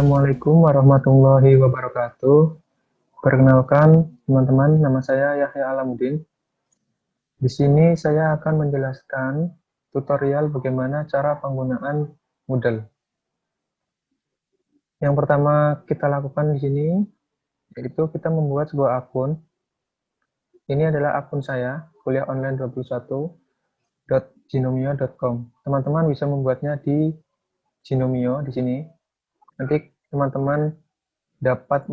Assalamualaikum warahmatullahi wabarakatuh. Perkenalkan, teman-teman, nama saya Yahya Alamuddin. Di sini saya akan menjelaskan tutorial bagaimana cara penggunaan Moodle. Yang pertama kita lakukan di sini, yaitu kita membuat sebuah akun. Ini adalah akun saya, kuliahonline21.ginomio.com. Teman-teman bisa membuatnya di Ginomio di sini. Nanti teman-teman dapat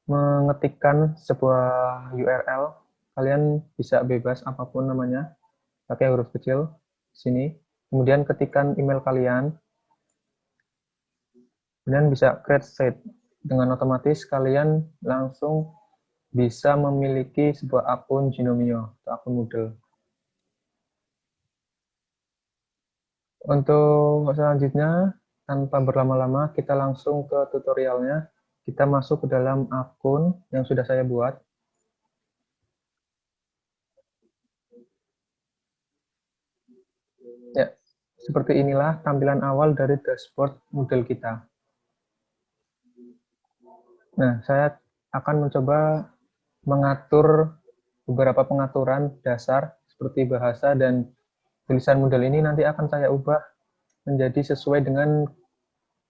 mengetikkan sebuah URL, kalian bisa bebas apapun namanya, pakai huruf kecil sini. Kemudian ketikkan email kalian, kemudian bisa create site. Dengan otomatis kalian langsung bisa memiliki sebuah akun Ginomio atau akun Moodle. Untuk selanjutnya, tanpa berlama-lama, kita langsung ke tutorialnya. Kita masuk ke dalam akun yang sudah saya buat. Ya, seperti inilah tampilan awal dari dashboard Moodle kita. Nah, saya akan mencoba mengatur beberapa pengaturan dasar seperti bahasa dan tulisan Moodle ini nanti akan saya ubah menjadi sesuai dengan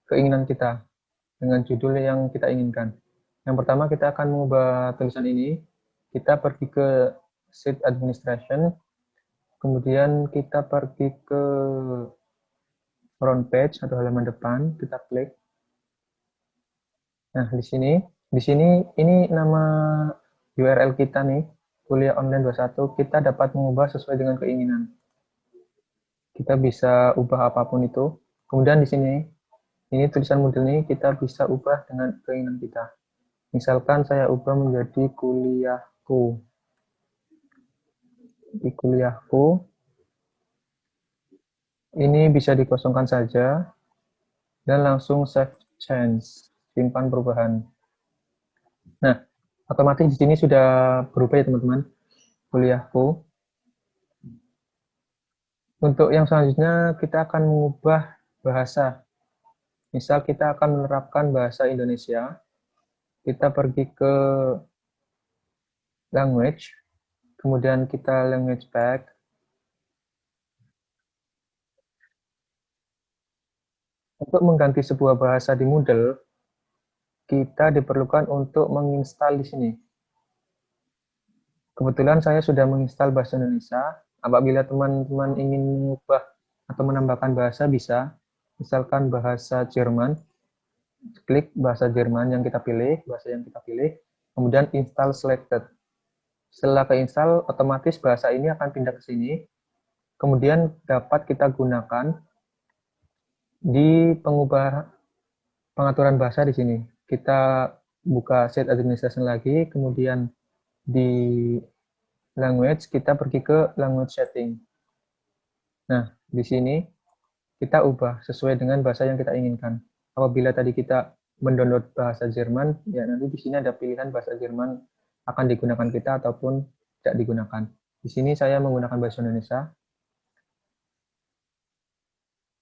keinginan kita, dengan judul yang kita inginkan. Yang pertama kita akan mengubah tulisan ini, kita pergi ke Sheet Administration, kemudian kita pergi ke front page atau halaman depan, kita klik. Nah, di sini ini nama URL kita nih, kuliah online 21, kita dapat mengubah sesuai dengan keinginan. Kita bisa ubah apapun itu. Kemudian di sini, ini tulisan Moodle ini kita bisa ubah dengan keinginan kita. Misalkan saya ubah menjadi kuliahku. Di kuliahku, ini bisa dikosongkan saja, dan langsung save change, simpan perubahan. Nah, otomatis di sini sudah berubah ya teman-teman, kuliahku. Untuk yang selanjutnya, kita akan mengubah bahasa. Misal kita akan menerapkan bahasa Indonesia, kita pergi ke language, kemudian kita language pack. Untuk mengganti sebuah bahasa di Moodle, kita diperlukan untuk menginstal di sini. Kebetulan saya sudah menginstal bahasa Indonesia. Apabila teman-teman ingin mengubah atau menambahkan bahasa, bisa. Misalkan bahasa Jerman, klik bahasa Jerman yang kita pilih, kemudian install selected. Setelah keinstall, otomatis bahasa ini akan pindah ke sini. Kemudian dapat kita gunakan di pengaturan bahasa di sini. Kita buka Sheet Administration lagi, kemudian di language, kita pergi ke language setting. Nah, di sini kita ubah sesuai dengan bahasa yang kita inginkan. Apabila tadi kita mendownload bahasa Jerman, ya nanti di sini ada pilihan bahasa Jerman akan digunakan kita ataupun tidak digunakan. Di sini saya menggunakan bahasa Indonesia.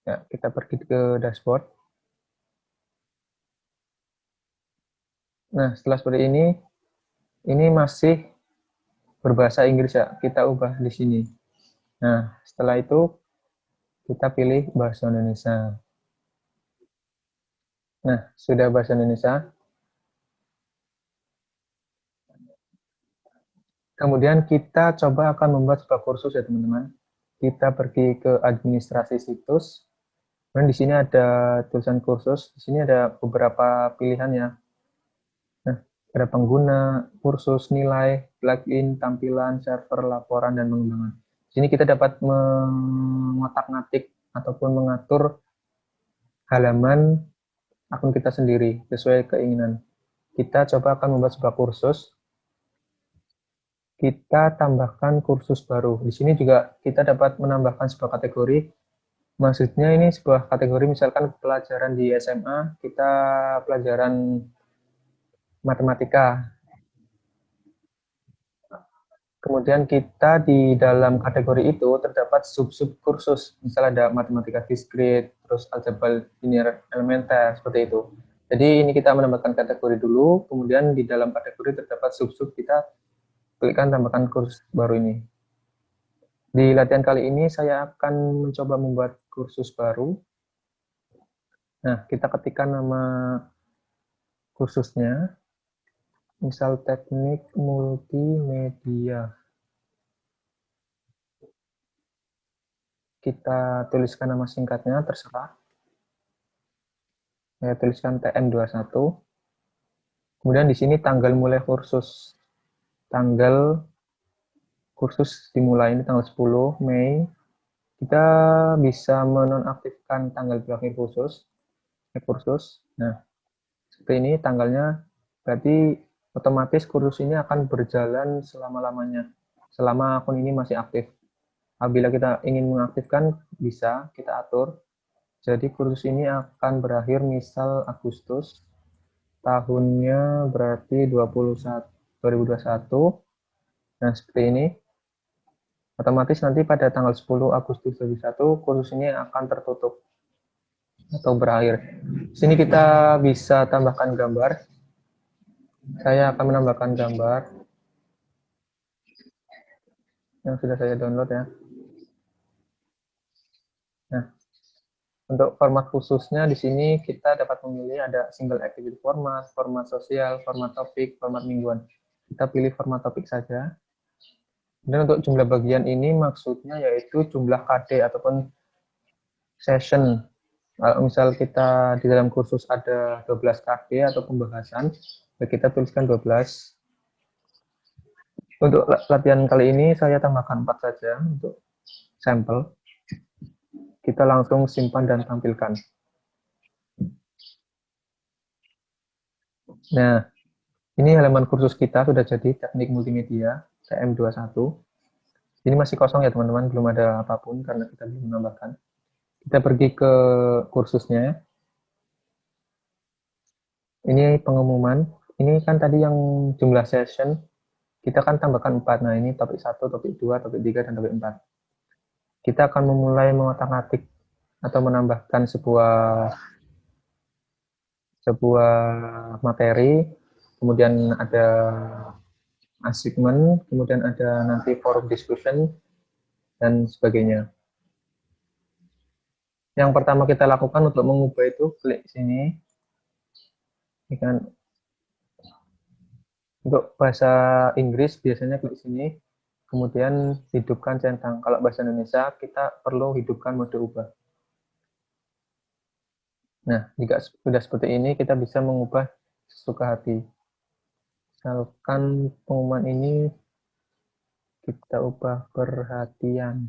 Ya, kita pergi ke dashboard. Nah, setelah seperti ini masih berbahasa Inggris ya, kita ubah di sini. Nah, setelah itu kita pilih bahasa Indonesia. Nah, sudah bahasa Indonesia. Kemudian kita coba akan membuat sebuah kursus ya teman-teman. Kita pergi ke administrasi situs. Dan di sini ada tulisan kursus. Di sini ada beberapa pilihan ya. Nah, ada pengguna, kursus, nilai, plugin, tampilan, server, laporan, dan pengembangan. Di sini kita dapat mengotak-ngatik ataupun mengatur halaman akun kita sendiri sesuai keinginan. Kita coba akan membuat sebuah kursus. Kita tambahkan kursus baru. Di sini juga kita dapat menambahkan sebuah kategori. Maksudnya ini sebuah kategori misalkan pelajaran di SMA, kita pelajaran matematika. Kemudian kita di dalam kategori itu terdapat sub-sub kursus. Misalnya ada matematika diskrit, terus aljabar linear elementer, seperti itu. Jadi ini kita menambahkan kategori dulu, kemudian di dalam kategori terdapat sub-sub, kita klikkan tambahkan kursus baru ini. Di latihan kali ini saya akan mencoba membuat kursus baru. Nah, kita ketikkan nama kursusnya, misal teknik multimedia. Kita tuliskan nama singkatnya, terserah. Saya tuliskan TM21. Kemudian di sini tanggal mulai kursus. Tanggal kursus dimulai ini tanggal 10 Mei. Kita bisa menonaktifkan tanggal berakhir kursus. Nah, seperti ini tanggalnya, berarti otomatis kursus ini akan berjalan selama-lamanya, selama akun ini masih aktif. Apabila kita ingin mengaktifkan, bisa kita atur. Jadi kursus ini akan berakhir misal Agustus, tahunnya berarti 2021. Nah, seperti ini. Otomatis nanti pada tanggal 10 Agustus 2021, kursus ini akan tertutup atau berakhir. Sini kita bisa tambahkan gambar. Saya akan menambahkan gambar yang sudah saya download ya. Nah, untuk format khususnya di sini kita dapat memilih ada single activity format, format sosial, format topik, format mingguan. Kita pilih format topik saja. Dan untuk jumlah bagian ini maksudnya yaitu jumlah KD ataupun session. Kalau misal kita di dalam kursus ada 12 KD atau pembahasan, ya kita tuliskan 12. Untuk latihan kali ini saya tambahkan 4 saja untuk sampel. Kita langsung simpan dan tampilkan. Nah, ini halaman kursus kita sudah jadi teknik multimedia TM21. Ini masih kosong ya teman-teman, belum ada apapun karena kita belum menambahkan. Kita pergi ke kursusnya. Ini pengumuman. Ini kan tadi yang jumlah session, kita kan tambahkan 4. Nah, ini topik 1, topik 2, topik 3, dan topik 4. Kita akan memulai mengotak-atik atau menambahkan sebuah materi, kemudian ada assignment, kemudian ada nanti forum discussion, dan sebagainya. Yang pertama kita lakukan untuk mengubah itu, klik sini. Ini kan untuk bahasa Inggris biasanya klik sini, kemudian hidupkan centang. Kalau bahasa Indonesia kita perlu hidupkan mode ubah. Nah, jika sudah seperti ini kita bisa mengubah sesuka hati. Misalkan pengumuman ini kita ubah perhatian.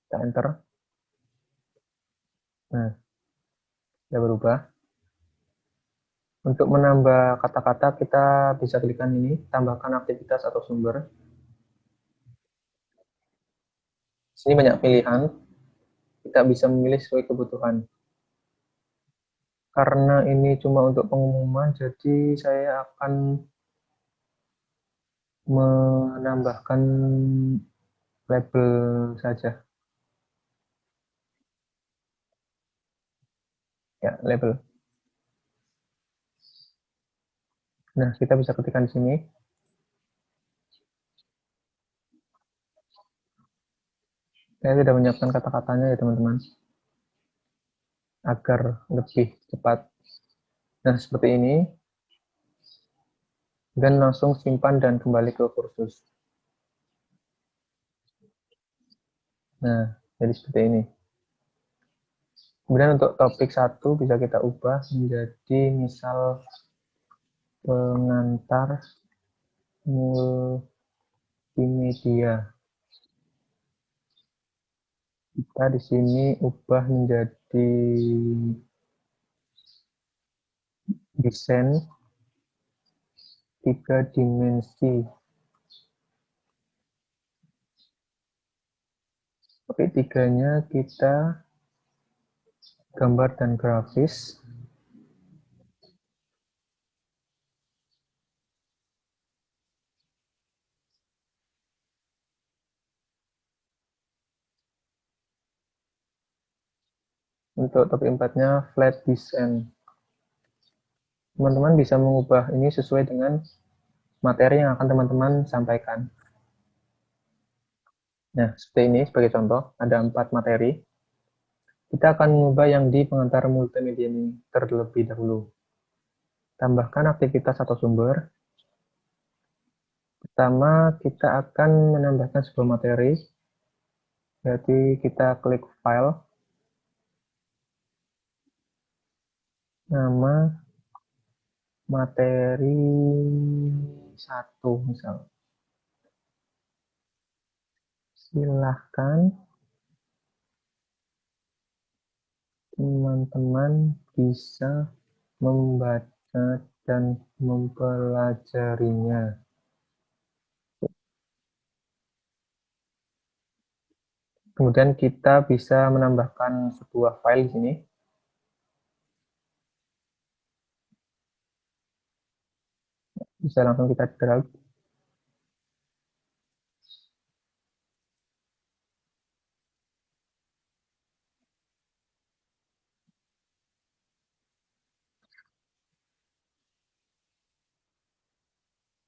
Kita enter. Nah, sudah berubah. Untuk menambah kata-kata kita bisa klikkan ini, tambahkan aktivitas atau sumber. Sini banyak pilihan, kita bisa memilih sesuai kebutuhan. Karena ini cuma untuk pengumuman, jadi saya akan menambahkan label saja. Ya, label. Nah, kita bisa ketikkan di sini. Saya sudah menyiapkan kata-katanya ya teman-teman, agar lebih cepat. Nah, seperti ini. Dan langsung simpan dan kembali ke kursus. Nah, jadi seperti ini. Kemudian untuk topik 1 bisa kita ubah menjadi misal pengantar multimedia. Kita di sini ubah menjadi desain 3 dimensi. Topik 3-nya kita gambar dan grafis. Untuk topik 4-nya flat descent. Teman-teman bisa mengubah ini sesuai dengan materi yang akan teman-teman sampaikan. Nah, seperti ini sebagai contoh, ada 4 materi. Kita akan mengubah yang di pengantar multimedia ini terlebih dahulu. Tambahkan aktivitas atau sumber. Pertama, kita akan menambahkan sebuah materi. Berarti kita klik file, nama materi 1 misal. Silahkan teman-teman bisa membaca dan mempelajarinya. Kemudian kita bisa menambahkan sebuah file di sini. Bisa langsung kita drag.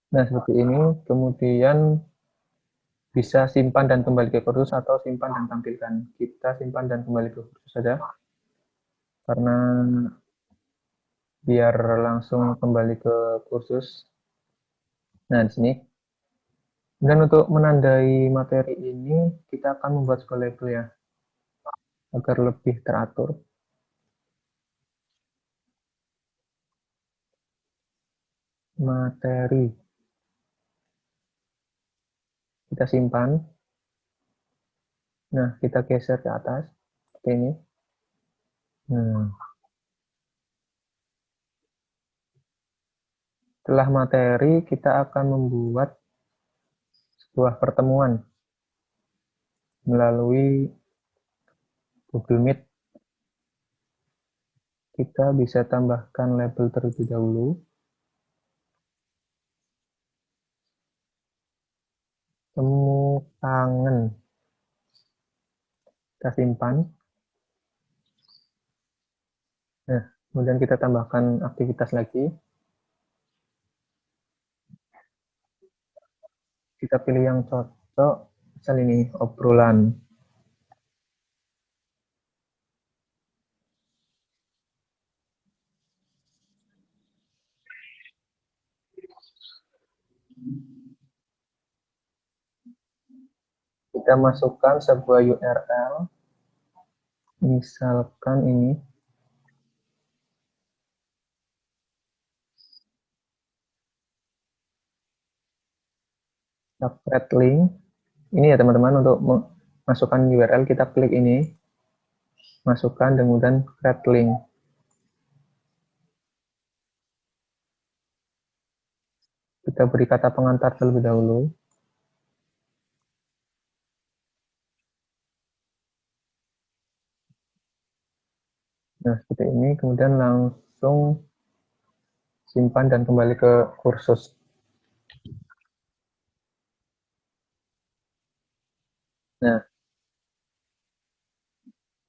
Nah, seperti ini. Kemudian bisa simpan dan kembali ke kursus atau simpan dan tampilkan. Kita simpan dan kembali ke kursus saja. Karena biar langsung kembali ke kursus. Nah, di sini. Dan untuk menandai materi ini, kita akan membuat sebuah label ya, agar lebih teratur. Materi. Kita simpan. Nah, kita geser ke atas. Seperti ini. Nah, setelah materi, kita akan membuat sebuah pertemuan melalui Google Meet. Kita bisa tambahkan label terlebih dahulu. Temu tangan. Kita simpan. Nah, kemudian kita tambahkan aktivitas lagi. Kita pilih yang cocok. Misal ini, obrolan. Kita masukkan sebuah URL. Misalkan ini. Subthread link. Ini ya teman-teman, untuk masukkan URL kita klik ini, masukkan dan kemudian create link. Kita beri kata pengantar terlebih dahulu. Nah, seperti ini, kemudian langsung simpan dan kembali ke kursus. Nah,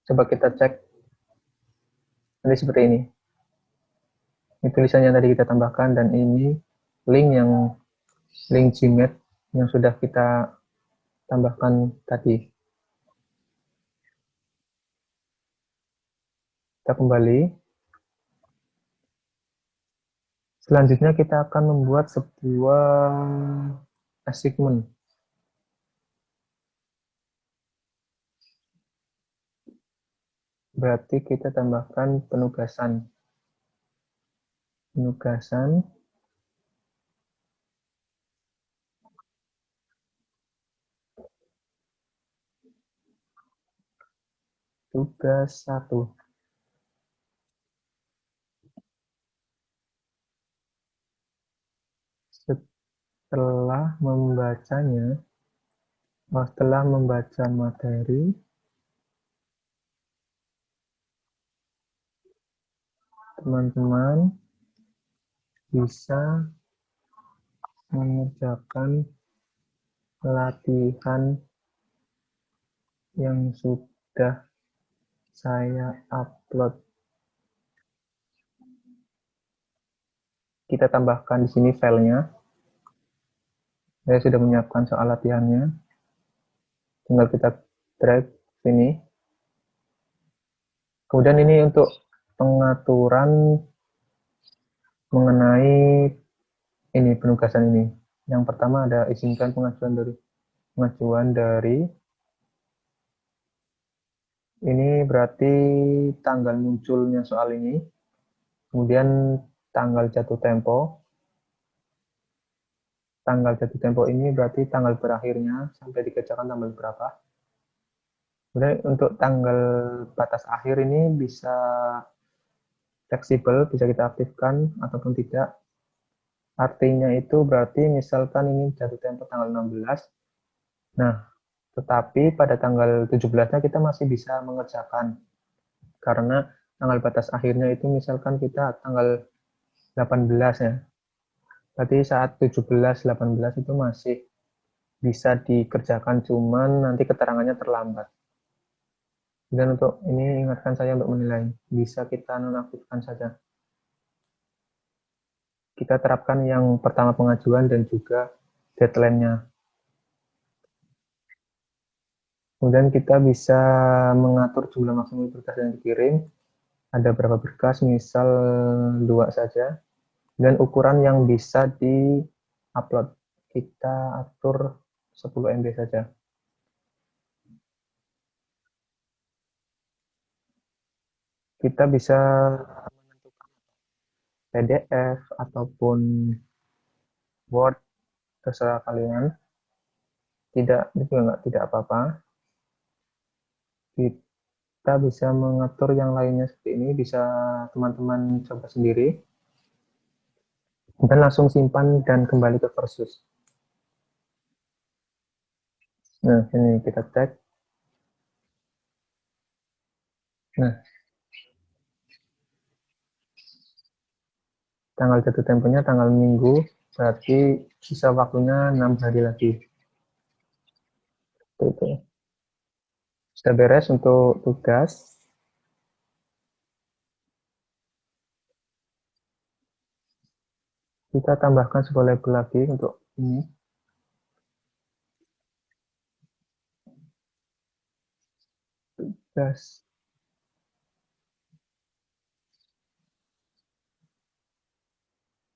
coba kita cek nanti seperti ini. Ini tulisan yang tadi kita tambahkan dan ini link Gmail yang sudah kita tambahkan tadi. Kita kembali. Selanjutnya kita akan membuat sebuah assignment. Berarti kita tambahkan penugasan. Tugas 1. Setelah membaca materi, teman-teman bisa mengerjakan latihan yang sudah Saya upload. Kita tambahkan di sini filenya. Saya sudah menyiapkan soal latihannya. Tinggal kita drag sini. Kemudian ini untuk pengaturan mengenai ini penugasan ini. Yang pertama ada izinkan pengajuan dari ini berarti tanggal munculnya soal ini. Kemudian tanggal jatuh tempo. Tanggal jatuh tempo ini berarti tanggal berakhirnya sampai dikerjakan tanggal berapa. Kemudian untuk tanggal batas akhir ini bisa fleksibel, bisa kita aktifkan ataupun tidak. Artinya itu berarti misalkan ini jatuh tempo tanggal 16. Nah, tetapi pada tanggal 17-nya kita masih bisa mengerjakan. Karena tanggal batas akhirnya itu misalkan kita tanggal 18 ya. Berarti saat 17, 18 itu masih bisa dikerjakan, cuman nanti keterangannya terlambat. Dan untuk ini ingatkan saya untuk menilai, bisa kita nonaktifkan saja. Kita terapkan yang pertama pengajuan dan juga deadline-nya. Kemudian kita bisa mengatur jumlah maksimum berkas yang dikirim. Ada berapa berkas, misal 2 saja. Dan ukuran yang bisa di-upload. Kita atur 10 MB saja. Kita bisa menentukan PDF ataupun Word, terserah kalian. Tidak apa-apa. Kita bisa mengatur yang lainnya seperti ini, bisa teman-teman coba sendiri. Dan langsung simpan dan kembali ke kursus. Nah, ini kita cek. Nah, tanggal jatuh temponya tanggal minggu, berarti sisa waktunya 6 hari lagi. Itu. Sudah beres untuk tugas. Kita tambahkan sebuah label lagi untuk ini. Tugas.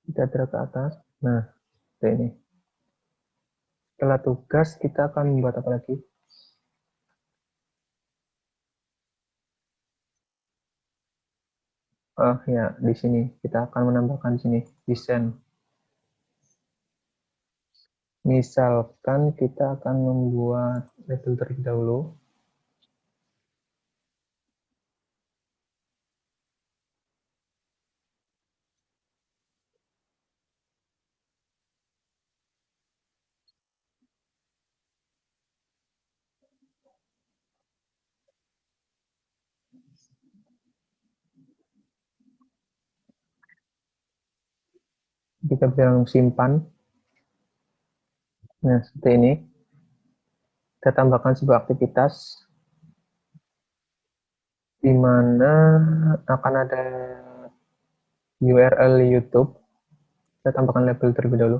Kita drag ke atas. Nah, ini. Setelah tugas, kita akan membuat apa lagi? Oh ya, di sini kita akan menambahkan di sini desain. Misalkan kita akan membuat label terlebih dahulu. Kita bisa simpan. Nah, seperti ini. Kita tambahkan sebuah aktivitas di mana akan ada URL YouTube. Kita tambahkan label terlebih dahulu.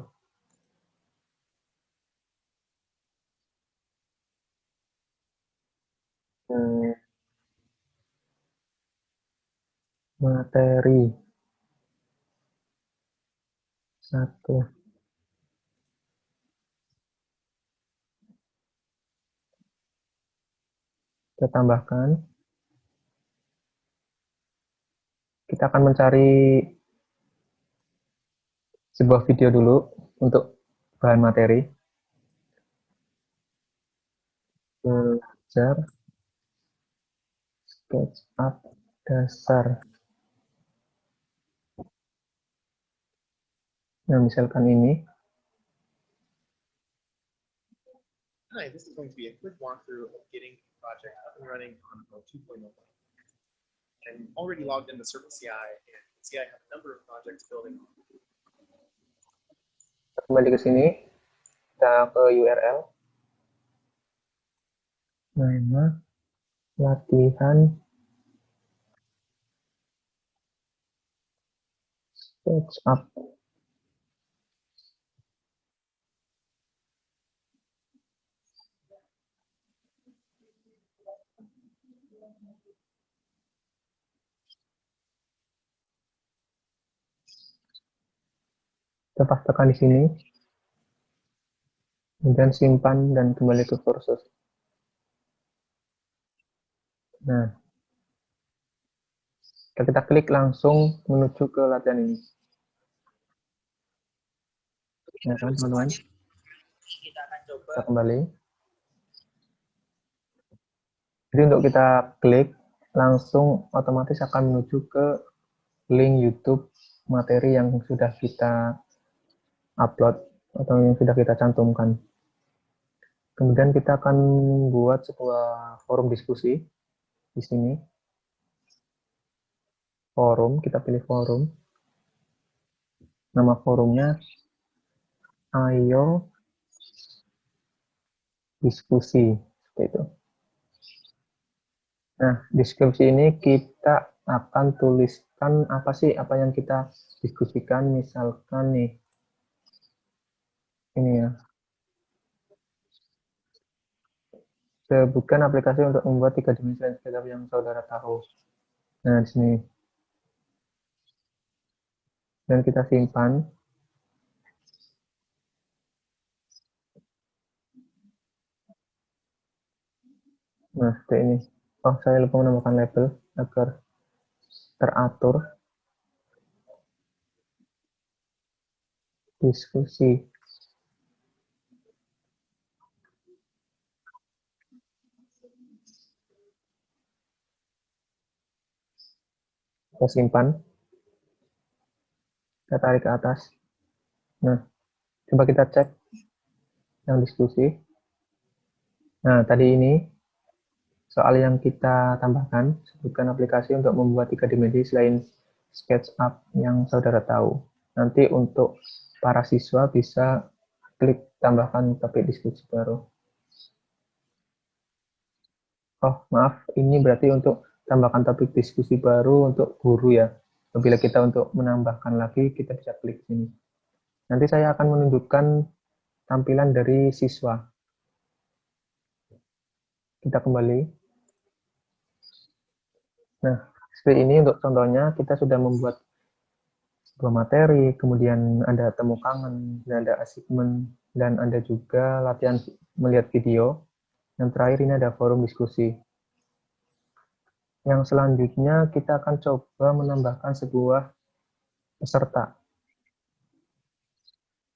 Materi 1. Kita tambahkan. Kita akan mencari sebuah video dulu untuk bahan materi. Belajar SketchUp dasar. Nah, misalkan ini. Hi, this is going to be a quick walkthrough of getting a project up and running on Go 2.0. I'm already logged into CircleCI and see I have a number of projects building. Kembali ke sini, kita ke URL. Nama, latihan, SketchUp. Kita tekan di sini, kemudian simpan dan kembali ke kursus. Nah, kita klik langsung menuju ke latihan ini. Ya kan, teman-teman? Kita kembali. Jadi untuk kita klik, langsung otomatis akan menuju ke link YouTube materi yang sudah kita upload atau yang sudah kita cantumkan. Kemudian kita akan buat sebuah forum diskusi di sini. Forum, kita pilih forum. Nama forumnya Ayo Diskusi, seperti itu. Nah, deskripsi ini kita akan tuliskan apa sih apa yang kita diskusikan, misalkan nih, ini ya, sebutkan aplikasi untuk membuat 3 dimensi landscape yang saudara tahu. Nah, di sini. Dan kita simpan. Nah, seperti ini. Oh, saya lupa menambahkan label agar teratur. Diskusi. Kita simpan. Kita tarik ke atas. Nah, coba kita cek yang diskusi. Nah, tadi ini soal yang kita tambahkan, sebutkan aplikasi untuk membuat 3 dimensi selain SketchUp yang saudara tahu. Nanti untuk para siswa bisa klik tambahkan topik diskusi baru. Oh, maaf, ini berarti untuk tambahkan topik diskusi baru untuk guru ya. Apabila kita untuk menambahkan lagi, kita bisa klik sini. Nanti saya akan menunjukkan tampilan dari siswa. Kita kembali. Nah, seperti ini untuk contohnya, kita sudah membuat sebuah materi, kemudian ada temu kangen, dan ada assignment, dan ada juga latihan melihat video. Yang terakhir ini ada forum diskusi. Yang selanjutnya kita akan coba menambahkan sebuah peserta.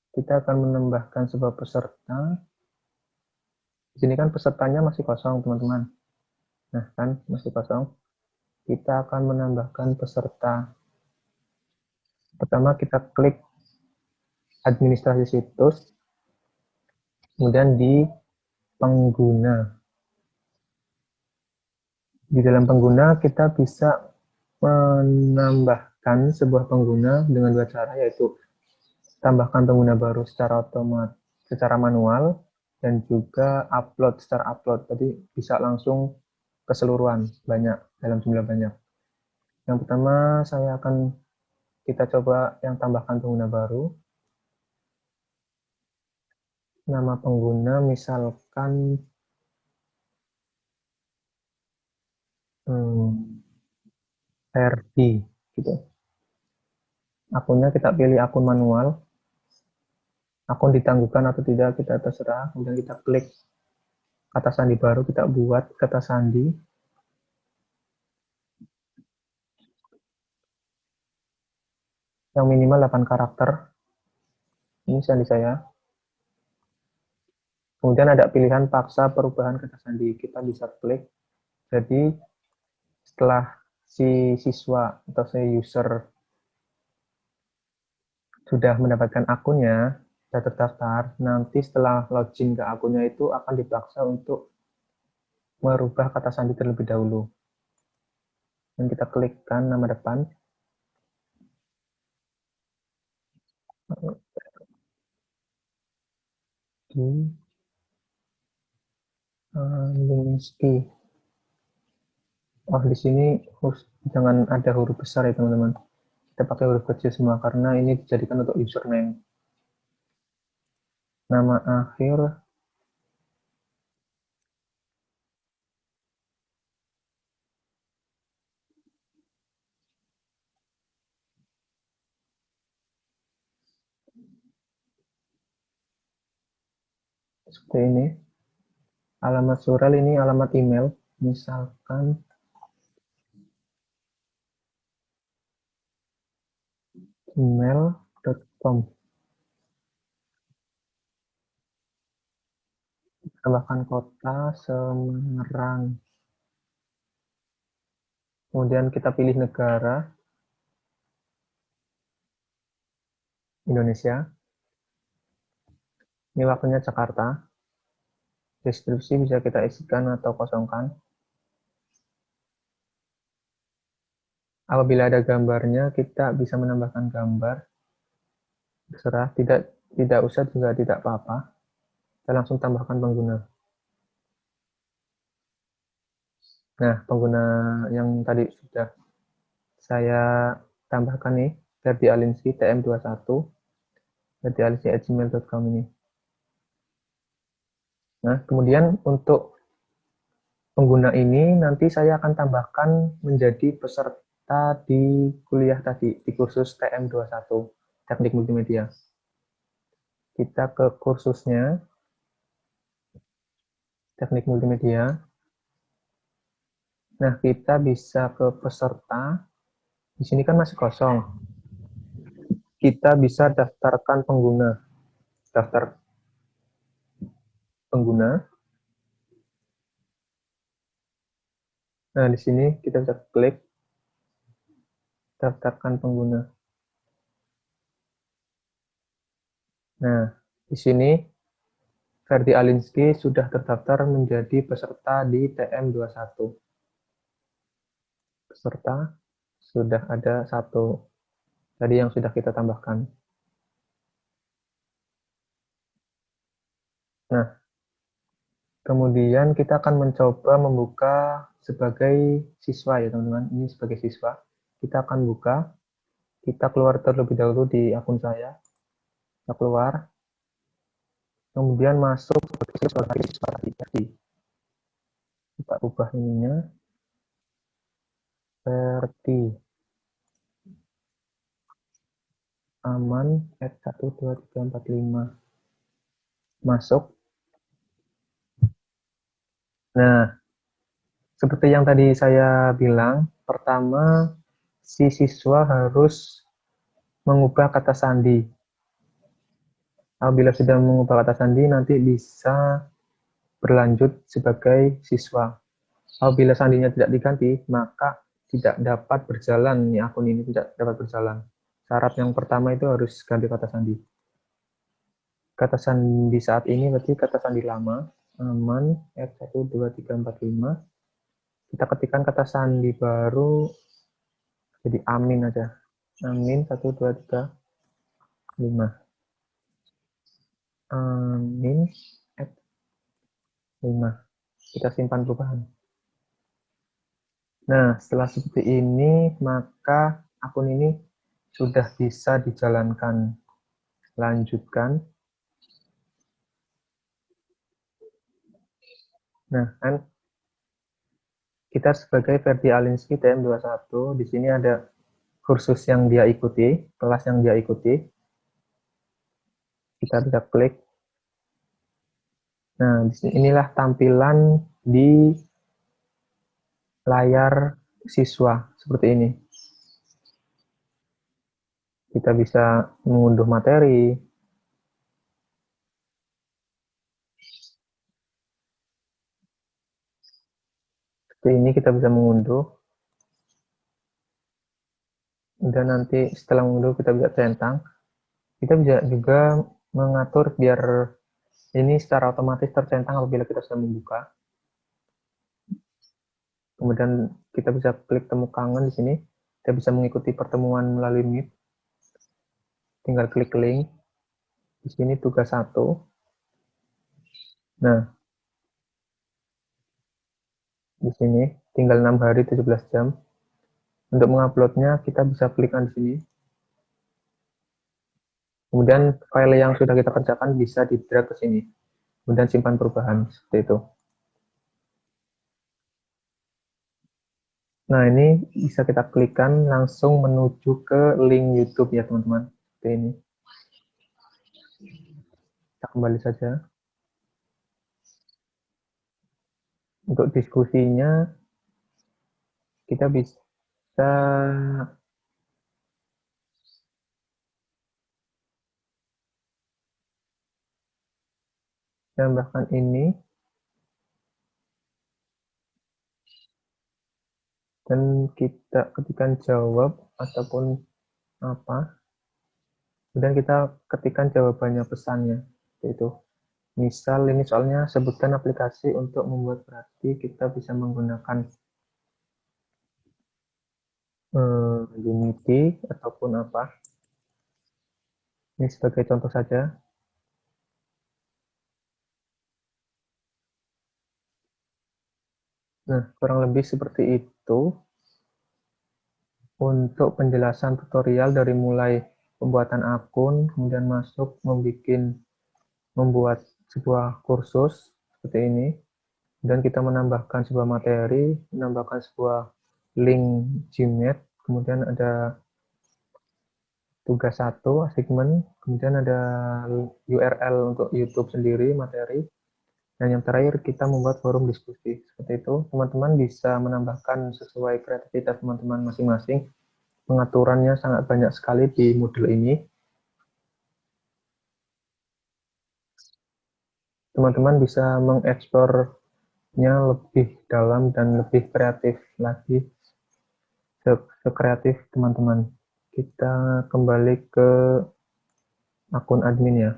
Kita akan menambahkan sebuah peserta. Di sini kan pesertanya masih kosong, teman-teman. Nah, kan masih kosong. Kita akan menambahkan peserta. Pertama kita klik administrasi situs, kemudian di pengguna. Di dalam pengguna kita bisa menambahkan sebuah pengguna dengan dua cara, yaitu tambahkan pengguna baru secara otomatis, secara manual, dan juga upload secara upload. Jadi bisa langsung keseluruhan, banyak, dalam jumlah banyak. Yang pertama kita coba yang tambahkan pengguna baru. Nama pengguna misalkan Ferdi gitu. Akunnya kita pilih akun manual. Akun ditangguhkan atau tidak kita terserah. Kemudian kita klik kata sandi baru, kita buat kata sandi. Yang minimal 8 karakter. Ini sandi saya. Kemudian ada pilihan paksa perubahan kata sandi. Kita bisa klik. Jadi setelah si siswa atau si user sudah mendapatkan akunnya, sudah terdaftar, nanti setelah login ke akunnya itu akan dipaksa untuk merubah kata sandi terlebih dahulu. Dan kita klikkan nama depan. Linsky. Oh, di sini jangan ada huruf besar ya, teman-teman. Kita pakai huruf kecil semua karena ini dijadikan untuk username. Nama akhir seperti ini. Alamat surel ini alamat email, misalkan gmail.com. Tambahkan kota Semarang. Kemudian kita pilih negara Indonesia. Ini waktunya Jakarta. Deskripsi bisa kita isikan atau kosongkan. Apabila ada gambarnya, kita bisa menambahkan gambar. Terserah, tidak usah juga tidak apa-apa. Kita langsung tambahkan pengguna. Nah, pengguna yang tadi sudah saya tambahkan nih, Ferdi Alinsky TM21, ferdialinsky@gmail.com ini. Nah, kemudian untuk pengguna ini nanti saya akan tambahkan menjadi peserta di kuliah tadi, di kursus TM21, Teknik Multimedia. Kita ke kursusnya, Teknik Multimedia. Nah, kita bisa ke peserta. Di sini kan masih kosong. Kita bisa daftarkan pengguna. Daftar pengguna. Nah, di sini kita bisa klik daftarkan pengguna. Nah, di sini Ferdi Alinsky sudah terdaftar menjadi peserta di TM21. Peserta sudah ada satu. Tadi yang sudah kita tambahkan. Nah, kemudian kita akan mencoba membuka sebagai siswa ya teman-teman. Ini sebagai siswa. Kita akan buka. Kita keluar terlebih dahulu di akun saya. Kita keluar. Kemudian masuk sebagai siswa tadi. Kita ubah ininya. Verti aman @12345. Masuk. Nah, seperti yang tadi saya bilang, pertama si siswa harus mengubah kata sandi. Apabila sudah mengubah kata sandi, nanti bisa berlanjut sebagai siswa. Apabila sandinya tidak diganti, maka tidak dapat berjalan, nih akun ini tidak dapat berjalan. Syarat yang pertama itu harus ganti kata sandi. Kata sandi saat ini berarti kata sandi lama, aman @12345. Kita ketikkan kata sandi baru, jadi amin aja. Amin 12345. Amin @5. Kita simpan perubahan. Nah, setelah seperti ini, maka akun ini sudah bisa dijalankan. Lanjutkan. Nah, kan kita sebagai Ferdi Alinsky TM21, di sini ada kursus yang dia ikuti, kelas yang dia ikuti. Kita bisa klik. Nah, inilah tampilan di layar siswa seperti ini. Kita bisa mengunduh materi. Seperti ini kita bisa mengunduh. Dan nanti setelah mengunduh kita bisa centang. Kita bisa juga mengatur biar ini secara otomatis tercentang apabila kita sudah membuka. Kemudian kita bisa klik temu kangen di sini. Kita bisa mengikuti pertemuan melalui Meet. Tinggal klik link. Di sini tugas 1. Nah, di sini tinggal 6 hari 17 jam. Untuk menguploadnya, kita bisa klik di sini. Kemudian file yang sudah kita kerjakan bisa di-drag ke sini. Kemudian simpan perubahan, seperti itu. Nah, ini bisa kita klikkan langsung menuju ke link YouTube ya, teman-teman. Seperti ini. Kita kembali saja. Untuk diskusinya, kita bisa tambahkan ini, dan kita ketikkan jawab ataupun apa, kemudian kita ketikkan jawabannya, pesannya, itu. Misal ini soalnya sebutkan aplikasi untuk membuat, berarti kita bisa menggunakan Unity ataupun apa. Ini sebagai contoh saja. Nah, kurang lebih seperti itu untuk penjelasan tutorial dari mulai pembuatan akun, kemudian masuk membuat sebuah kursus seperti ini, dan kita menambahkan sebuah materi, menambahkan sebuah link Gmail, kemudian ada tugas satu, assignment, kemudian ada URL untuk YouTube sendiri, materi, dan yang terakhir kita membuat forum diskusi. Seperti itu, teman-teman bisa menambahkan sesuai kreativitas teman-teman masing-masing. Pengaturannya sangat banyak sekali di modul ini. Teman-teman bisa mengeksplornya lebih dalam dan lebih kreatif lagi, sekreatif teman-teman. Kita kembali ke akun admin ya.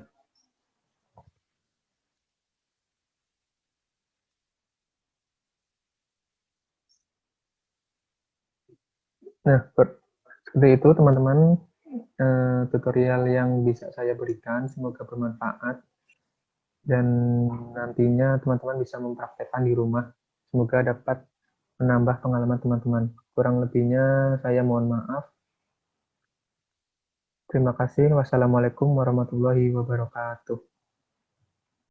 Nah, seperti itu teman-teman, tutorial yang bisa saya berikan, semoga bermanfaat, dan nantinya teman-teman bisa mempraktekkan di rumah. Semoga dapat menambah pengalaman teman-teman. Kurang lebihnya saya mohon maaf. Terima kasih. Wassalamualaikum warahmatullahi wabarakatuh.